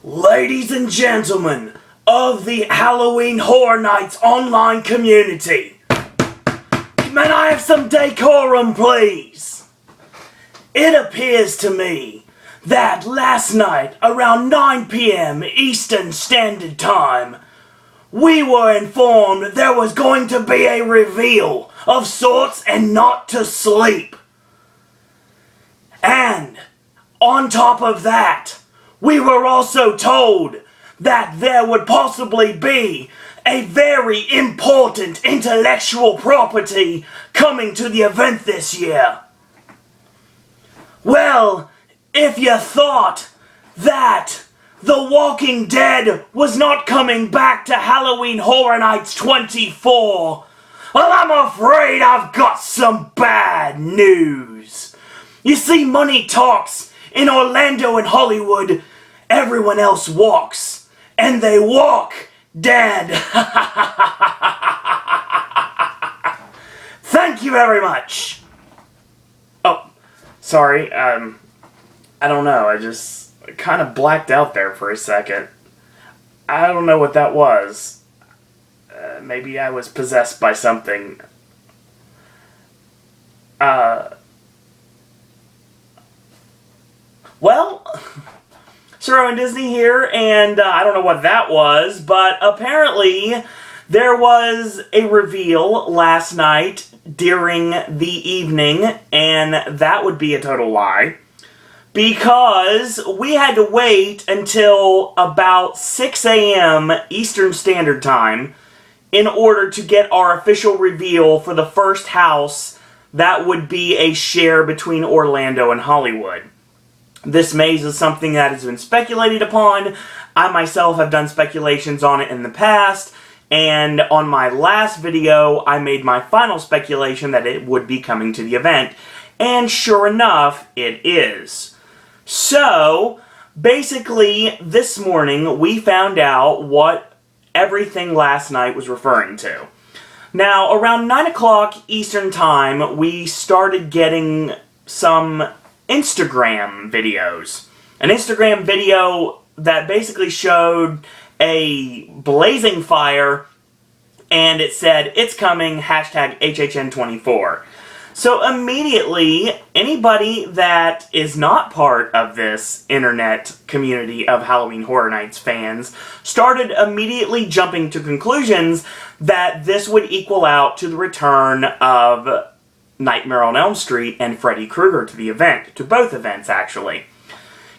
Ladies and gentlemen of the Halloween Horror Nights online community, may I have some decorum, please? It appears to me that last night, around 9 p.m. Eastern Standard Time, we were informed there was going to be a reveal of sorts and not to sleep. And on top of that, we were also told that there would possibly be a very important intellectual property coming to the event this year. Well, if you thought that The Walking Dead was not coming back to Halloween Horror Nights 24, well, I'm afraid I've got some bad news. You see, money talks in Orlando and Hollywood. Everyone else walks, and they walk dead. Thank you very much. Oh, sorry, I don't know, I just kind of blacked out there for a second. I don't know what that was. Maybe I was possessed by something. Well, Sir Owen Disney here, and I don't know what that was, but apparently there was a reveal last night during the evening, and that would be a total lie, because we had to wait until about 6 a.m. Eastern Standard Time in order to get our official reveal for the first house that would be a share between Orlando and Hollywood. This maze is something that has been speculated upon. I myself have done speculations on it in the past, and on my last video, I made my final speculation that it would be coming to the event, and sure enough, it is. So, basically, this morning, we found out what everything last night was referring to. Now, around 9 o'clock Eastern Time, we started getting some Instagram videos. An Instagram video that basically showed a blazing fire, and it said, "It's coming, hashtag HHN24. So immediately, anybody that is not part of this internet community of Halloween Horror Nights fans started immediately jumping to conclusions that this would equal out to the return of Nightmare on Elm Street and Freddy Krueger to the event, to both events actually.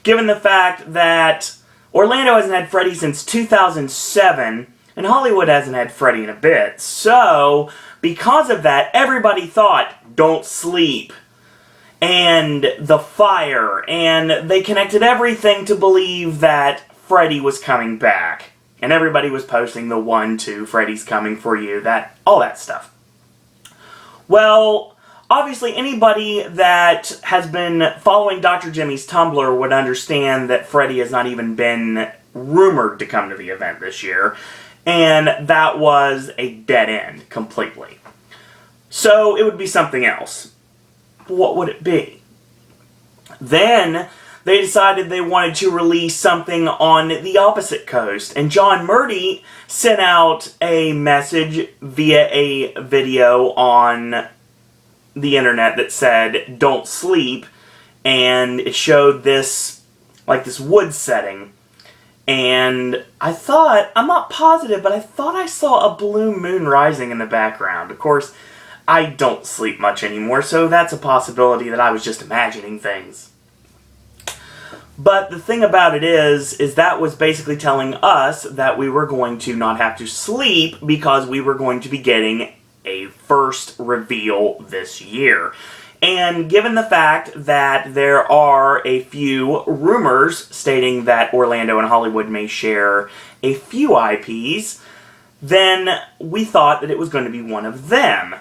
Given the fact that Orlando hasn't had Freddy since 2007, and Hollywood hasn't had Freddy in a bit, so because of that, everybody thought, don't sleep, and the fire, and they connected everything to believe that Freddy was coming back. And everybody was posting the 1-2, Freddy's coming for you, all that stuff. Well, obviously, anybody that has been following Dr. Jimmy's Tumblr would understand that Freddy has not even been rumored to come to the event this year, and that was a dead end, completely. So, it would be something else. What would it be? Then, they decided they wanted to release something on the opposite coast, and John Murdy sent out a message via a video on the internet that said, "Don't sleep," and it showed this, like this wood setting, and I thought, I'm not positive, but I thought I saw a blue moon rising in the background. Of course, I don't sleep much anymore, so that's a possibility that I was just imagining things. But the thing about it is that was basically telling us that we were going to not have to sleep because we were going to be getting a first reveal this year. And given the fact that there are a few rumors stating that Orlando and Hollywood may share a few IPs, then we thought that it was going to be one of them.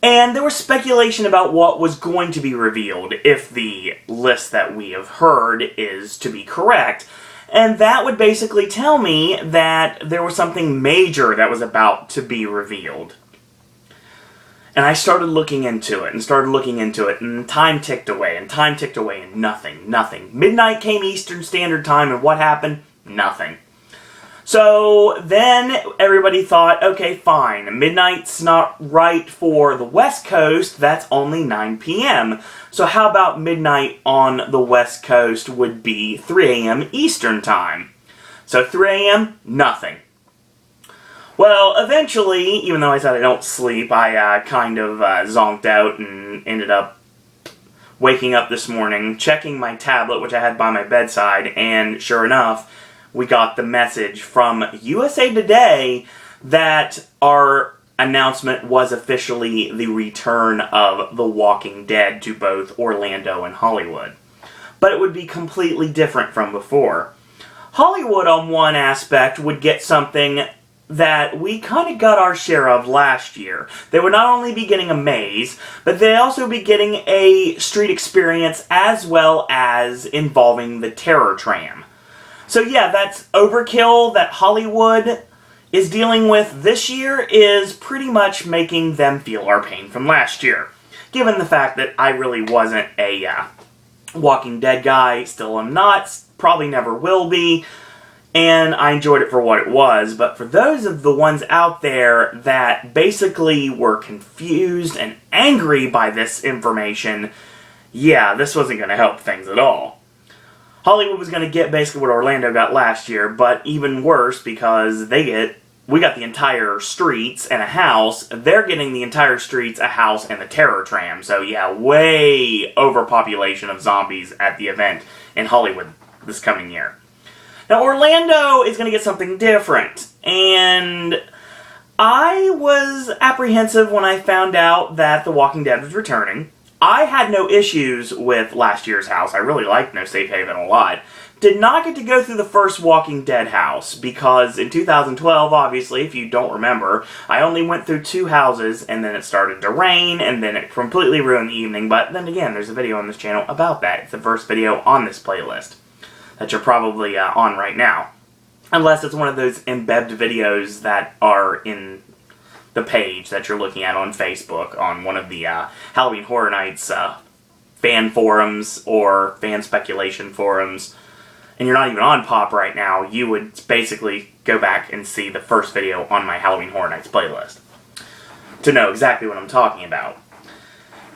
And there was speculation about what was going to be revealed if the list that we have heard is to be correct. And that would basically tell me that there was something major that was about to be revealed. And I started looking into it, and time ticked away, and nothing. Midnight came Eastern Standard Time, and what happened? Nothing. So then everybody thought, okay, fine, midnight's not right for the West Coast, that's only 9 p.m. So how about midnight on the West Coast would be 3 a.m. Eastern Time? So 3 a.m., nothing. Well, eventually, even though I said I don't sleep, I kind of zonked out and ended up waking up this morning, checking my tablet, which I had by my bedside, and sure enough, we got the message from USA Today that our announcement was officially the return of The Walking Dead to both Orlando and Hollywood. But it would be completely different from before. Hollywood, on one aspect, would get something that we kind of got our share of last year. They would not only be getting a maze, but they'd also be getting a street experience as well as involving the terror tram. So yeah, that's overkill that Hollywood is dealing with this year is pretty much making them feel our pain from last year. Given the fact that I really wasn't a Walking Dead guy, still am not, probably never will be, and I enjoyed it for what it was, but for those of the ones out there that basically were confused and angry by this information, yeah, this wasn't going to help things at all. Hollywood was going to get basically what Orlando got last year, but even worse because we got the entire streets and a house. They're getting the entire streets, a house, and the terror tram. So yeah, way overpopulation of zombies at the event in Hollywood this coming year. Now Orlando is going to get something different, and I was apprehensive when I found out that The Walking Dead was returning. I had no issues with last year's house. I really liked No Safe Haven a lot. Did not get to go through the first Walking Dead house because in 2012, obviously, if you don't remember, I only went through 2 houses and then it started to rain and then it completely ruined the evening. But then again, there's a video on this channel about that. It's the first video on this playlist that you're probably on right now. Unless it's one of those embedded videos that are in the page that you're looking at on Facebook on one of the Halloween Horror Nights fan forums or fan speculation forums, and you're not even on Pop right now, you would basically go back and see the first video on my Halloween Horror Nights playlist to know exactly what I'm talking about.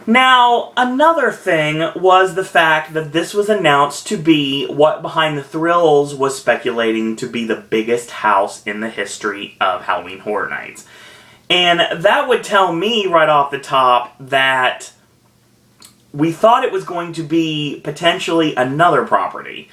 Now, another thing was the fact that this was announced to be what Behind the Thrills was speculating to be the biggest house in the history of Halloween Horror Nights. And that would tell me right off the top that we thought it was going to be potentially another property.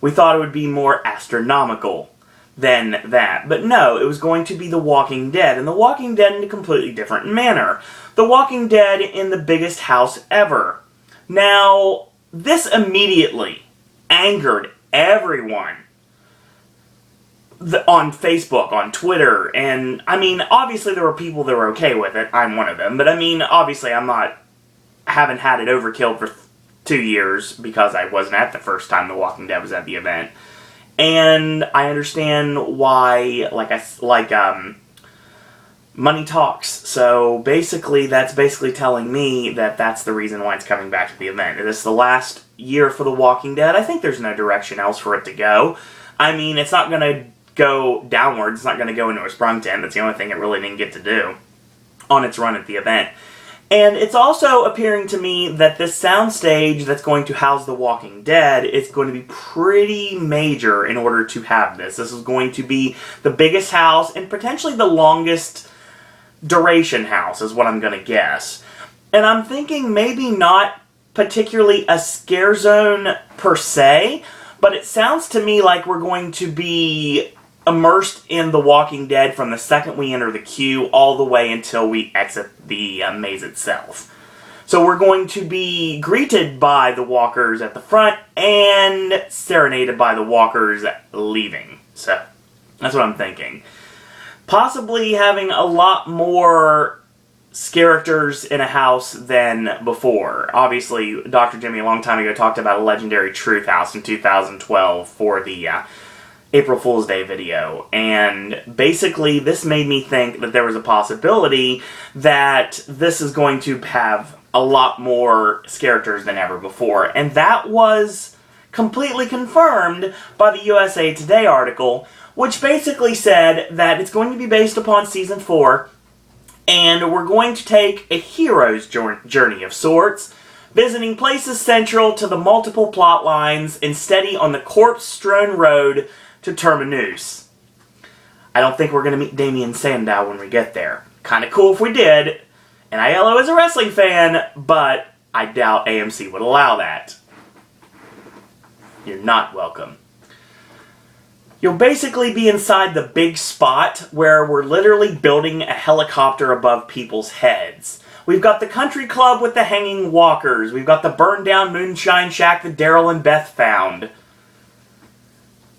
We thought it would be more astronomical than that. But no, it was going to be The Walking Dead, and The Walking Dead in a completely different manner. The Walking Dead in the biggest house ever. Now, this immediately angered everyone on Facebook, on Twitter, and I mean, obviously there were people that were okay with it. I'm one of them, but I mean, obviously haven't had it overkilled for 2 years because I wasn't at the first time The Walking Dead was at the event, and I understand why. Money talks. So basically, that's basically telling me that that's the reason why it's coming back to the event. Is this the last year for The Walking Dead? I think there's no direction else for it to go. I mean, it's not going to go downwards. It's not going to go into a sprung tent. That's the only thing it really didn't get to do on its run at the event. And it's also appearing to me that this soundstage that's going to house The Walking Dead is going to be pretty major in order to have this. This is going to be the biggest house and potentially the longest duration house is what I'm going to guess. And I'm thinking maybe not particularly a scare zone per se, but it sounds to me like we're going to be immersed in The Walking Dead from the second we enter the queue all the way until we exit the maze itself. So we're going to be greeted by the walkers at the front and serenaded by the walkers leaving. So that's what I'm thinking. Possibly having a lot more characters in a house than before. Obviously, Dr. Jimmy a long time ago talked about a legendary truth house in 2012 for the April Fool's Day video, and basically this made me think that there was a possibility that this is going to have a lot more characters than ever before, and that was completely confirmed by the USA Today article, which basically said that it's going to be based upon Season 4, and we're going to take a hero's journey of sorts, visiting places central to the multiple plot lines and steady on the corpse-strewn road to Terminus. I don't think we're going to meet Damien Sandow when we get there. Kind of cool if we did, and ILO is a wrestling fan, but I doubt AMC would allow that. You're not welcome. You'll basically be inside the big spot where we're literally building a helicopter above people's heads. We've got the country club with the hanging walkers. We've got the burned down moonshine shack that Daryl and Beth found.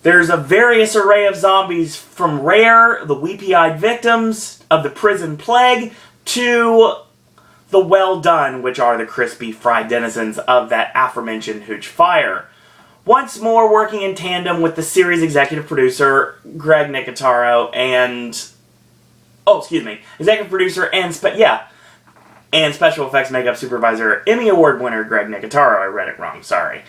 There's a various array of zombies from Rare, the weepy-eyed victims of the prison plague, to the Well Done, which are the crispy fried denizens of that aforementioned Hooch Fire. Once more working in tandem with the series executive producer, Greg Nicotero, and... executive producer and special effects makeup supervisor, Emmy Award winner Greg Nicotero. I read it wrong, sorry.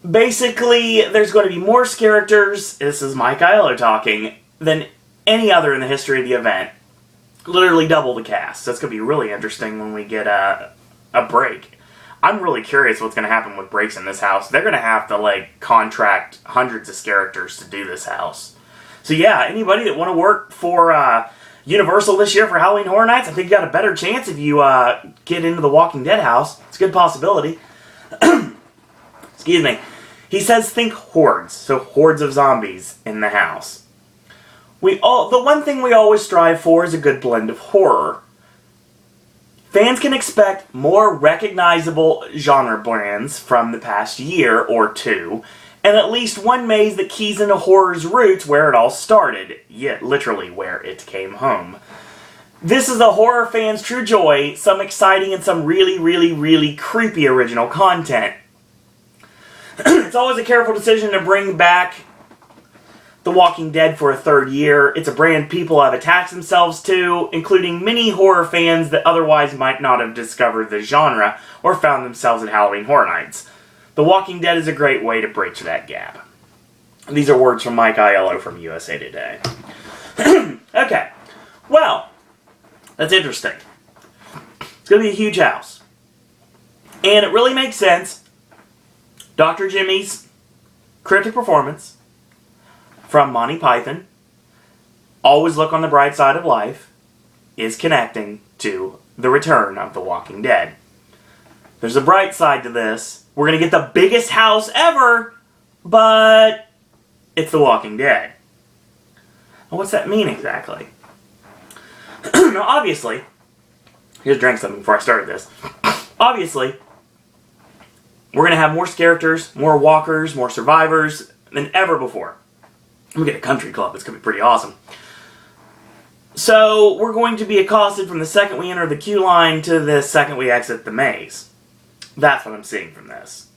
Basically, there's going to be more characters, this is Mike Aiello talking, than any other in the history of the event. Literally double the cast. That's going to be really interesting when we get a break. I'm really curious what's going to happen with breaks in this house. They're going to have to, contract hundreds of characters to do this house. So yeah, anybody that want to work for Universal this year for Halloween Horror Nights, I think you got a better chance if you get into the Walking Dead house. It's a good possibility. Excuse me. He says think hordes, so hordes of zombies in the house. The one thing we always strive for is a good blend of horror. Fans can expect more recognizable genre brands from the past year or two, and at least one maze that keys into horror's roots where it all started, yet literally where it came home. This is a horror fan's true joy, some exciting and some really, really, really creepy original content. It's always a careful decision to bring back The Walking Dead for a third year. It's a brand people have attached themselves to, including many horror fans that otherwise might not have discovered the genre or found themselves at Halloween Horror Nights. The Walking Dead is a great way to bridge that gap. These are words from Mike Aiello from USA Today. Okay, well, that's interesting. It's going to be a huge house. And it really makes sense. Dr. Jimmy's cryptic performance from Monty Python, Always Look on the Bright Side of Life, is connecting to the return of The Walking Dead. There's a bright side to this. We're going to get the biggest house ever, but it's The Walking Dead. Well, what's that mean exactly? Now, obviously, I just drank something before I started this. Obviously, we're going to have more characters, more walkers, more survivors than ever before. We get a country club. It's going to be pretty awesome. So, we're going to be accosted from the second we enter the queue line to the second we exit the maze. That's what I'm seeing from this.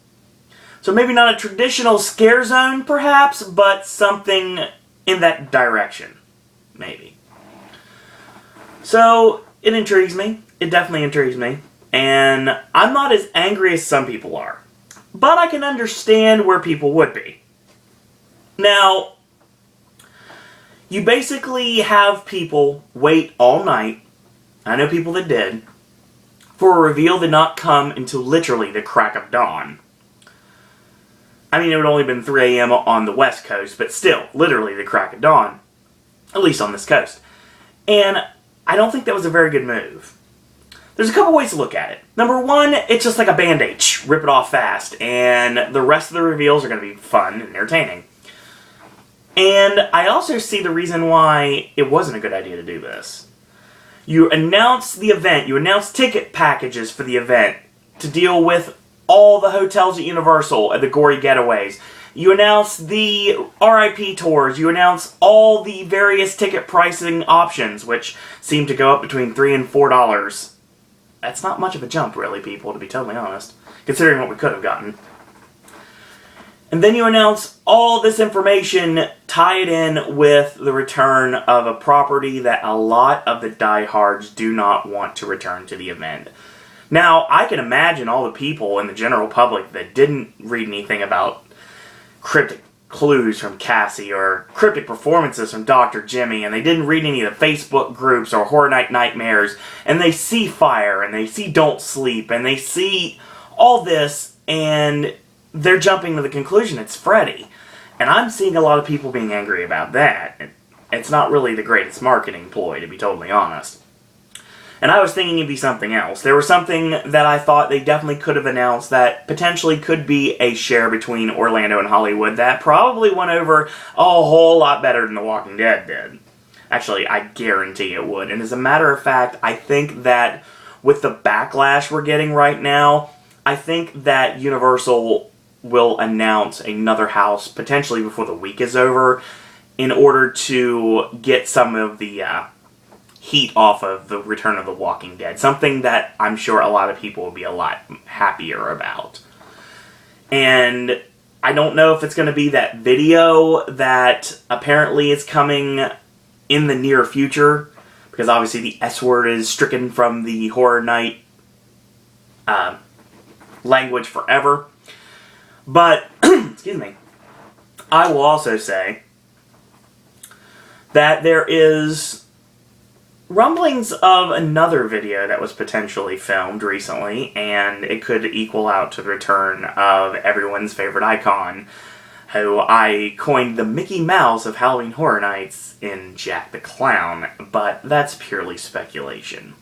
So maybe not a traditional scare zone, perhaps, but something in that direction. Maybe. So, it intrigues me. It definitely intrigues me. And I'm not as angry as some people are. But I can understand where people would be. Now, you basically have people wait all night, I know people that did, for a reveal that not come until literally the crack of dawn. I mean, it would only been 3 a.m. on the West Coast, but still, literally the crack of dawn. At least on this coast. And I don't think that was a very good move. There's a couple ways to look at it. Number one, it's just like a Band-Aid. Rip it off fast. And the rest of the reveals are going to be fun and entertaining. And I also see the reason why it wasn't a good idea to do this. You announce the event. You announce ticket packages for the event to deal with all the hotels at Universal and the gory getaways. You announce the RIP tours. You announce all the various ticket pricing options, which seem to go up between $3 and $4. That's not much of a jump, really, people, to be totally honest, considering what we could have gotten. And then you announce all this information, tie it in with the return of a property that a lot of the diehards do not want to return to the event. Now, I can imagine all the people in the general public that didn't read anything about cryptic clues from Cassie or cryptic performances from Dr. Jimmy, and they didn't read any of the Facebook groups or Horror Night Nightmares, and they see fire, and they see Don't Sleep, and they see all this, and they're jumping to the conclusion it's Freddy. And I'm seeing a lot of people being angry about that. It's not really the greatest marketing ploy, to be totally honest. And I was thinking it'd be something else. There was something that I thought they definitely could have announced that potentially could be a share between Orlando and Hollywood that probably went over a whole lot better than The Walking Dead did. Actually, I guarantee it would. And as a matter of fact, I think that with the backlash we're getting right now, I think that Universal will announce another house potentially before the week is over in order to get some of the heat off of the return of The Walking Dead. Something that I'm sure a lot of people will be a lot happier about. And I don't know if it's going to be that video that apparently is coming in the near future, because obviously the S word is stricken from the Horror Night language forever. But, excuse me, I will also say that there is rumblings of another video that was potentially filmed recently, and it could equal out to the return of everyone's favorite icon, who I coined the Mickey Mouse of Halloween Horror Nights in Jack the Clown, but that's purely speculation.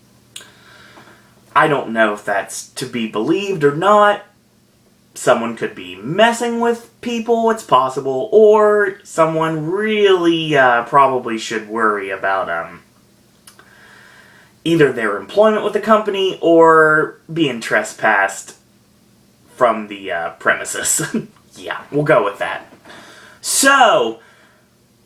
I don't know if that's to be believed or not. Someone could be messing with people, it's possible, or someone really probably should worry about either their employment with the company or being trespassed from the premises. Yeah, we'll go with that. So,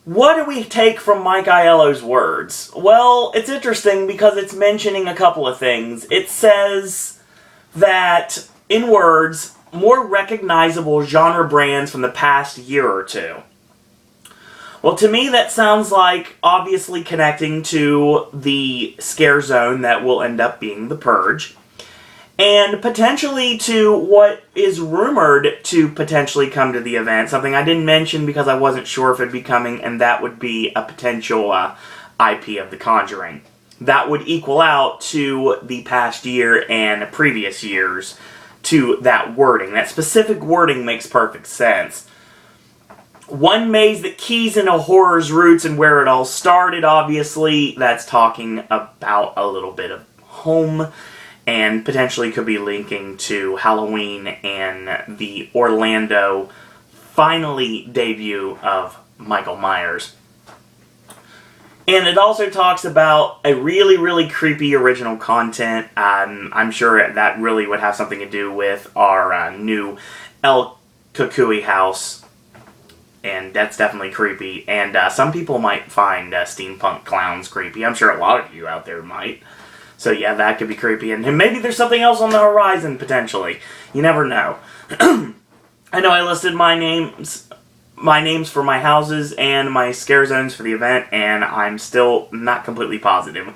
what do we take from Mike Aiello's words? Well, it's interesting because it's mentioning a couple of things. It says that, in words, more recognizable genre brands from the past year or two. Well, to me that sounds like obviously connecting to the scare zone that will end up being The Purge, and potentially to what is rumored to potentially come to the event, something I didn't mention because I wasn't sure if it'd be coming, and that would be a potential IP of The Conjuring. That would equal out to the past year and previous years to that wording. That specific wording makes perfect sense. One maze that keys into horror's roots and where it all started, obviously. That's talking about a little bit of home, and potentially could be linking to Halloween and the Orlando finally debut of Michael Myers. And it also talks about a really, really creepy original content. I'm sure that really would have something to do with our new El Kukui house. And that's definitely creepy. And some people might find steampunk clowns creepy. I'm sure a lot of you out there might. So yeah, that could be creepy. And maybe there's something else on the horizon, potentially. You never know. I know I listed my names for my houses and my scare zones for the event, and I'm still not completely positive.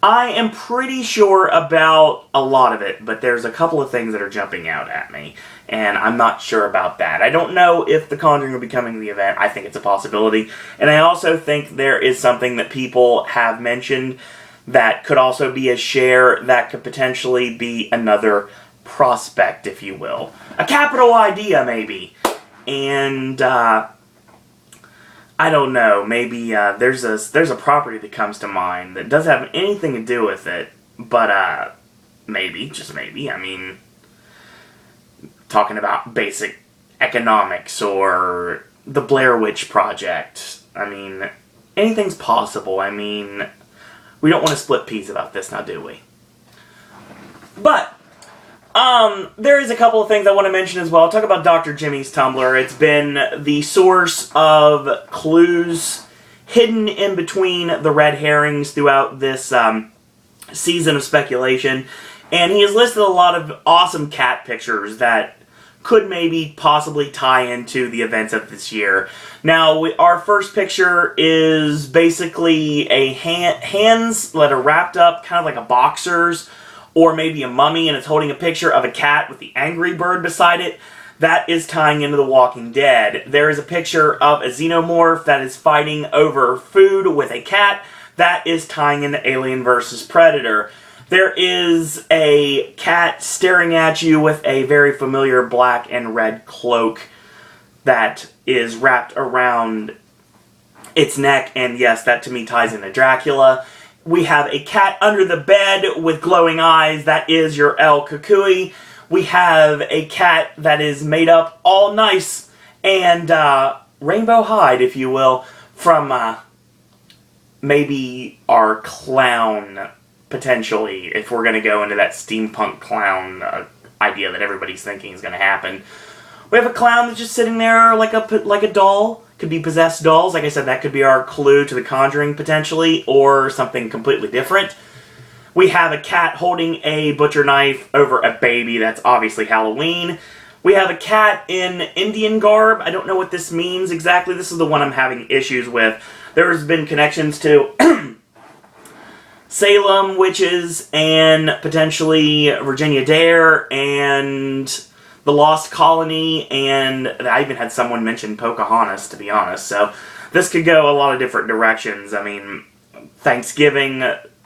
I am pretty sure about a lot of it, but there's a couple of things that are jumping out at me, and I'm not sure about that. I don't know if The Conjuring will be coming to the event. I think it's a possibility, and I also think there is something that people have mentioned that could also be a share that could potentially be another prospect, if you will. A capital idea, maybe. And, I don't know, maybe, there's a property that comes to mind that doesn't have anything to do with it, but, maybe, just maybe, I mean, talking about basic economics or the Blair Witch Project, I mean, anything's possible. I mean, we don't want to split peas about this now, do we? But, there is a couple of things I want to mention as well. I'll talk about Dr. Jimmy's Tumblr. It's been the source of clues hidden in between the red herrings throughout this season of speculation. And he has listed a lot of awesome cat pictures that could maybe possibly tie into the events of this year. Now, our first picture is basically a hands that are wrapped up, kind of like a boxer's, or maybe a mummy and it's holding a picture of a cat with the angry bird beside it, that is tying into The Walking Dead. There is a picture of a xenomorph that is fighting over food with a cat. That is tying into Alien vs. Predator. There is a cat staring at you with a very familiar black and red cloak that is wrapped around its neck, and yes, that to me ties into Dracula. We have a cat under the bed with glowing eyes. That is your El Kukui. We have a cat that is made up all nice and rainbow hide, if you will, from maybe our clown, potentially, if we're going to go into that steampunk clown idea that everybody's thinking is going to happen. We have a clown that's just sitting there like a doll. Could be possessed dolls. Like I said, that could be our clue to The Conjuring, potentially, or something completely different. We have a cat holding a butcher knife over a baby. That's obviously Halloween. We have a cat in Indian garb. I don't know what this means exactly. This is the one I'm having issues with. There's been connections to Salem witches and potentially Virginia Dare and the Lost Colony, and I even had someone mention Pocahontas, to be honest. So this could go a lot of different directions. I mean, Thanksgiving,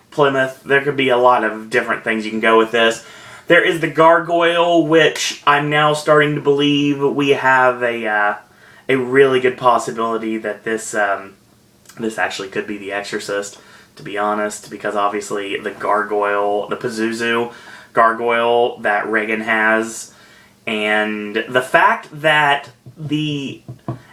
Plymouth, there could be a lot of different things you can go with this. There is the gargoyle, which I'm now starting to believe we have a really good possibility that this actually could be The Exorcist, to be honest, because obviously the gargoyle, the Pazuzu gargoyle that Reagan has, and the fact that the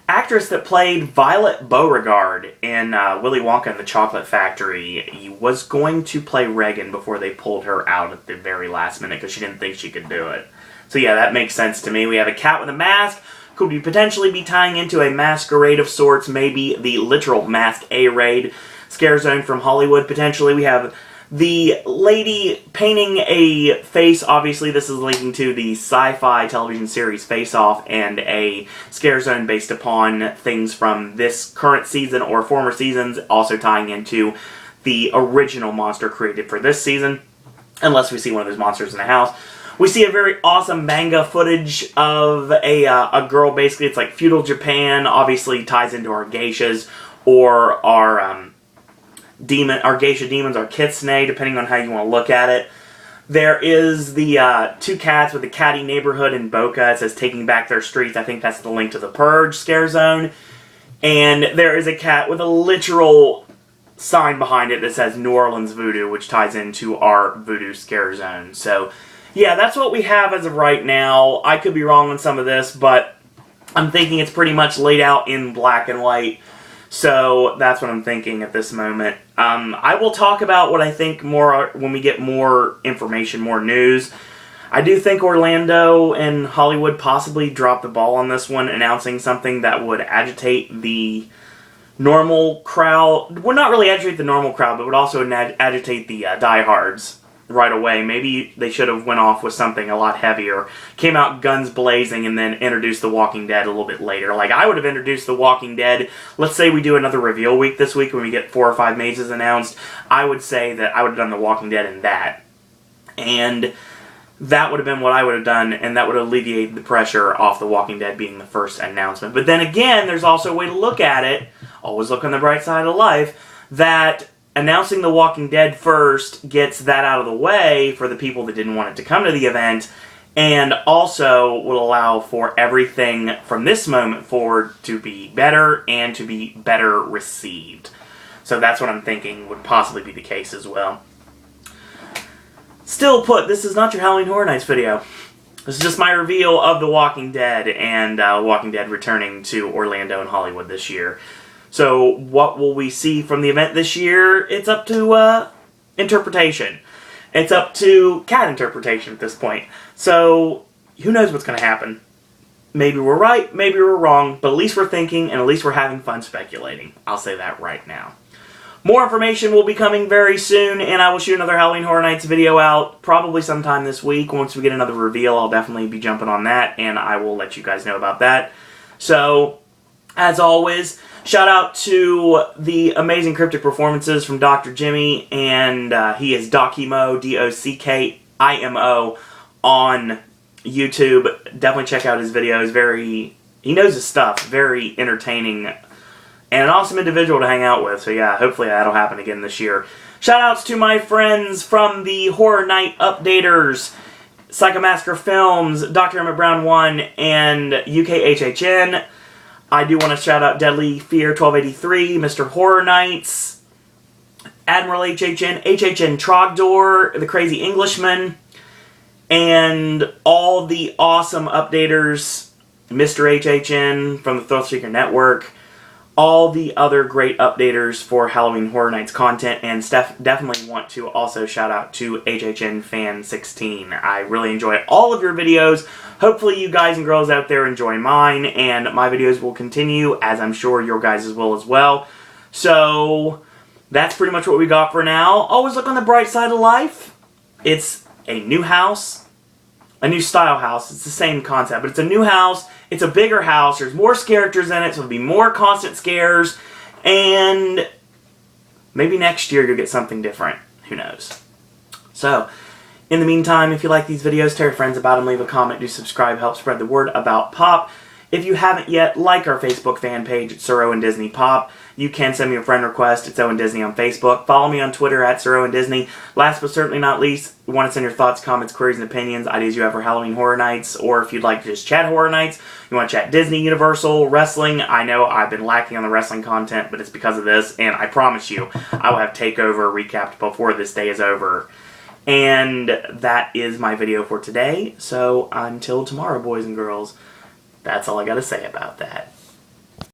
actress that played Violet Beauregard in Willy Wonka and the Chocolate Factory was going to play Reagan before they pulled her out at the very last minute because she didn't think she could do it. So yeah, that makes sense to me. We have a cat with a mask. Could we potentially be tying into a masquerade of sorts, maybe the literal Mask A-Raid scare zone from Hollywood, potentially. We have the lady painting a face. Obviously, this is linking to the sci-fi television series Face Off and a scare zone based upon things from this current season or former seasons, also tying into the original monster created for this season, unless we see one of those monsters in the house. We see a very awesome manga footage of a girl. Basically, it's like feudal Japan. Obviously, ties into our geishas or our geisha demons, our kitsune, depending on how you want to look at it. There is the two cats with the catty neighborhood in Boca. It says taking back their streets. I think that's the link to the Purge scare zone. And there is a cat with a literal sign behind it that says New Orleans Voodoo, which ties into our Voodoo scare zone. So yeah, that's what we have as of right now. I could be wrong on some of this, but I'm thinking it's pretty much laid out in black and white. So that's what I'm thinking at this moment. I will talk about what I think more when we get more information, more news. I do think Orlando and Hollywood possibly dropped the ball on this one, announcing something that would agitate the normal crowd. Well, not really agitate the normal crowd, but would also agitate the diehards right away. Maybe they should have went off with something a lot heavier, came out guns blazing, and then introduced The Walking Dead a little bit later. Like, I would have introduced The Walking Dead. Let's say we do another reveal week this week when we get 4 or 5 mazes announced. I would say that I would have done The Walking Dead in that. And that would have been what I would have done, and that would alleviate the pressure off The Walking Dead being the first announcement. But then again, there's also a way to look at it, always look on the bright side of life, that announcing The Walking Dead first gets that out of the way for the people that didn't want it to come to the event, and also will allow for everything from this moment forward to be better and to be better received. So that's what I'm thinking would possibly be the case as well. Still put, this is not your Halloween Horror Nights video. This is just my reveal of The Walking Dead and Walking Dead returning to Orlando and Hollywood this year. So what will we see from the event this year? It's up to interpretation. It's up to cat interpretation at this point. So who knows what's going to happen? Maybe we're right, maybe we're wrong, but at least we're thinking and at least we're having fun speculating. I'll say that right now. More information will be coming very soon, and I will shoot another Halloween Horror Nights video out probably sometime this week. Once we get another reveal, I'll definitely be jumping on that, and I will let you guys know about that. So, as always, shout out to the amazing cryptic performances from Dr. Jimmy, and he is Dockimo, IMO on YouTube. Definitely check out his videos. He knows his stuff. Very entertaining. And an awesome individual to hang out with. So yeah, hopefully that'll happen again this year. Shoutouts to my friends from the Horror Night Updaters, Psychomassacre Films, Dr. Emmett Brown 1, and UK HHN. I do want to shout out Deadly Fear 1283, Mr. Horror Nights, Admiral HHN, HHN Trogdor, The Crazy Englishman, and all the awesome updaters, Mr. HHN from the Thrill Seeker Network, all the other great updaters for Halloween Horror Nights content, and definitely want to also shout out to HHN Fan 16. I really enjoy all of your videos. Hopefully you guys and girls out there enjoy mine, and my videos will continue, as I'm sure your guys' will as well. So that's pretty much what we got for now. Always look on the bright side of life. It's a new house. A new style house. It's the same concept, but it's a new house. It's a bigger house. There's more characters in it, so there'll be more constant scares. And maybe next year you'll get something different. Who knows? So, in the meantime, if you like these videos, tell your friends about them, leave a comment, do subscribe, help spread the word about Pop. If you haven't yet, like our Facebook fan page at Sir Owen Disney Pop. You can send me a friend request. It's Owen Disney on Facebook. Follow me on Twitter at Sir Owen Disney. Last but certainly not least, you want to send your thoughts, comments, queries, and opinions, ideas you have for Halloween Horror Nights, or if you'd like to just chat Horror Nights, you want to chat Disney, Universal, wrestling. I know I've been lacking on the wrestling content, but it's because of this, and I promise you, I will have TakeOver recapped before this day is over. And that is my video for today, so until tomorrow, boys and girls, that's all I gotta say about that.